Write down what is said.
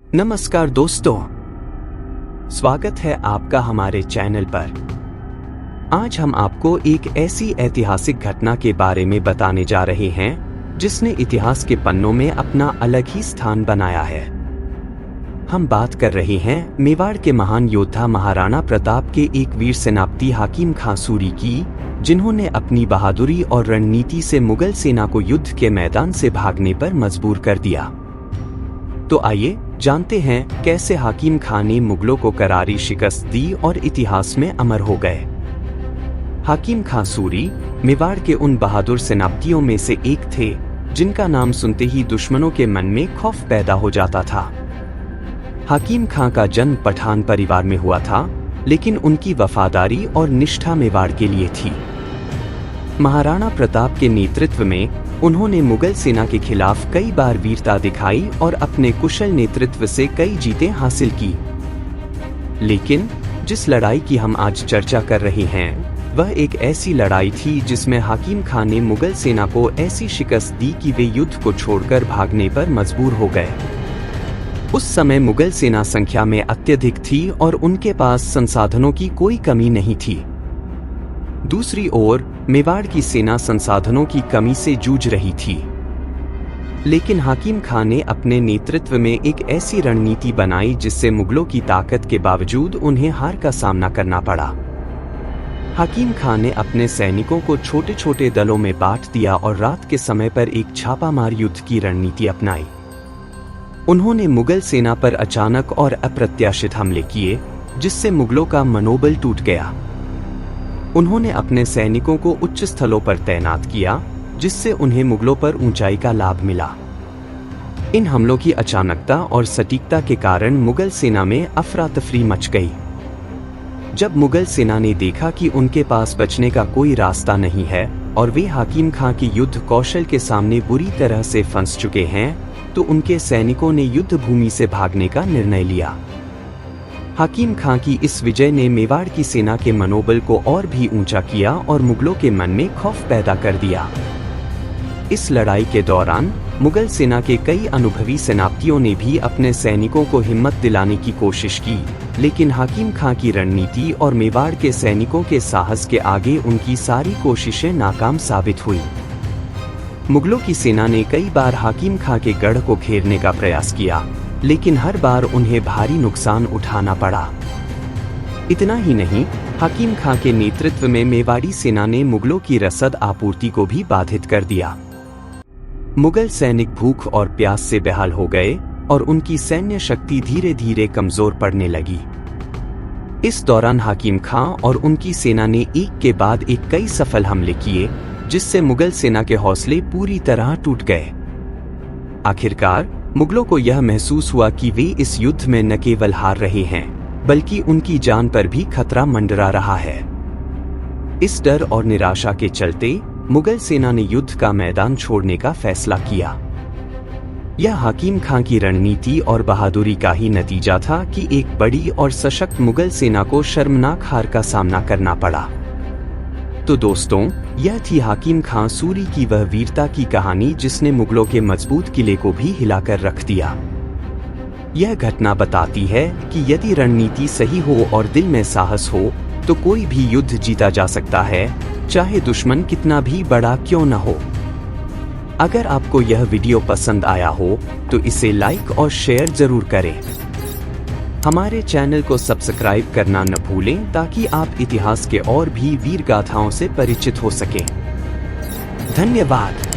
नमस्कार दोस्तों, स्वागत है आपका हमारे चैनल पर। आज हम आपको एक ऐसी ऐतिहासिक घटना के बारे में बताने जा रहे हैं जिसने इतिहास के पन्नों में अपना अलग ही स्थान बनाया है। हम बात कर रहे हैं मेवाड़ के महान योद्धा महाराणा प्रताप के एक वीर सेनापति हाकिम खां सूरी की, जिन्होंने अपनी बहादुरी और रणनीति से मुगल सेना को युद्ध के मैदान से भागने पर मजबूर कर दिया। तो आइए जानते हैं कैसे हाकिम खां ने मुगलों को करारी शिकस्त दी और इतिहास में अमर हो गए। हाकिम खां सूरी मेवाड़ के उन बहादुर सेनापतियों में से एक थे जिनका नाम सुनते ही दुश्मनों के मन में खौफ पैदा हो जाता था। हाकिम खां का जन्म पठान परिवार में हुआ था, लेकिन उनकी वफादारी और निष्ठा मेवाड़ के लिए थी। महाराणा प्रताप के नेतृत्व में उन्होंने मुगल सेना के खिलाफ कई बार वीरता दिखाई और अपने कुशल नेतृत्व से कई जीतें हासिल की। लेकिन जिस लड़ाई की हम आज चर्चा कर रहे हैं, वह एक ऐसी लड़ाई थी जिसमें हाकिम खां ने मुगल सेना को ऐसी शिकस्त दी कि वे युद्ध को छोड़कर भागने पर मजबूर हो गए। उस समय मुगल सेना संख्या में अत्यधिक थी और उनके पास संसाधनों की कोई कमी नहीं थी। दूसरी ओर मेवाड़ की सेना संसाधनों की कमी से जूझ रही थी। लेकिन हाकिम खां ने अपने नेतृत्व में एक ऐसी रणनीति बनाई जिससे मुगलों की ताकत के बावजूद उन्हें हार का सामना करना पड़ा। हाकिम खां ने अपने सैनिकों को छोटे छोटे दलों में बांट दिया और रात के समय पर एक छापामार युद्ध की रणनीति अपनाई। उन्होंने मुगल सेना पर अचानक और अप्रत्याशित हमले किए, जिससे मुगलों का मनोबल टूट गया। उन्होंने अपने सैनिकों को उच्च स्थलों पर तैनात किया, जिससे उन्हें मुगलों पर ऊंचाई का लाभ मिला। इन हमलों की अचानकता और सटीकता के कारण मुगल सेना में अफरा तफरी मच गई। जब मुगल सेना ने देखा कि उनके पास बचने का कोई रास्ता नहीं है और वे हाकिम खां की युद्ध कौशल के सामने बुरी तरह से फंस चुके हैं, तो उनके सैनिकों ने युद्ध भूमि से भागने का निर्णय लिया। हाकिम खां की इस विजय ने मेवाड़ की सेना के मनोबल को और भी ऊंचा किया और मुगलों के मन में खौफ पैदा कर दिया। इस लड़ाई के दौरान मुगल सेना के कई अनुभवी सेनापतियों ने भी अपने सैनिकों को हिम्मत दिलाने की कोशिश की, लेकिन हाकिम खां की रणनीति और मेवाड़ के सैनिकों के साहस के आगे उनकी सारी कोशिशें नाकाम साबित हुई। मुगलों की सेना ने कई बार हाकिम खां के गढ़ को घेरने का प्रयास किया, लेकिन हर बार उन्हें भारी नुकसान उठाना पड़ा। इतना ही नहीं, हाकिम खां के नेतृत्व में मेवाड़ी सेना ने मुगलों की रसद आपूर्ति को भी बाधित कर दिया। मुगल सैनिक भूख और प्यास से बेहाल हो गए और उनकी सैन्य शक्ति धीरे धीरे कमजोर पड़ने लगी। इस दौरान हाकिम खां और उनकी सेना ने एक के बाद एक कई सफल हमले किए, जिससे मुगल सेना के हौसले पूरी तरह टूट गए। आखिरकार मुगलों को यह महसूस हुआ कि वे इस युद्ध में न केवल हार रहे हैं, बल्कि उनकी जान पर भी खतरा मंडरा रहा है। इस डर और निराशा के चलते मुगल सेना ने युद्ध का मैदान छोड़ने का फैसला किया। यह हाकिम खां की रणनीति और बहादुरी का ही नतीजा था कि एक बड़ी और सशक्त मुगल सेना को शर्मनाक हार का सामना करना पड़ा। तो दोस्तों, यह थी हाकिम खां सूरी की वह वीरता की कहानी जिसने मुगलों के मजबूत किले को भी हिलाकर रख दिया। यह घटना बताती है कि यदि रणनीति सही हो और दिल में साहस हो, तो कोई भी युद्ध जीता जा सकता है, चाहे दुश्मन कितना भी बड़ा क्यों न हो। अगर आपको यह वीडियो पसंद आया हो तो इसे लाइक और शेयर जरूर करें। हमारे चैनल को सब्सक्राइब करना न भूलें ताकि आप इतिहास के और भी वीर गाथाओं से परिचित हो सकें। धन्यवाद।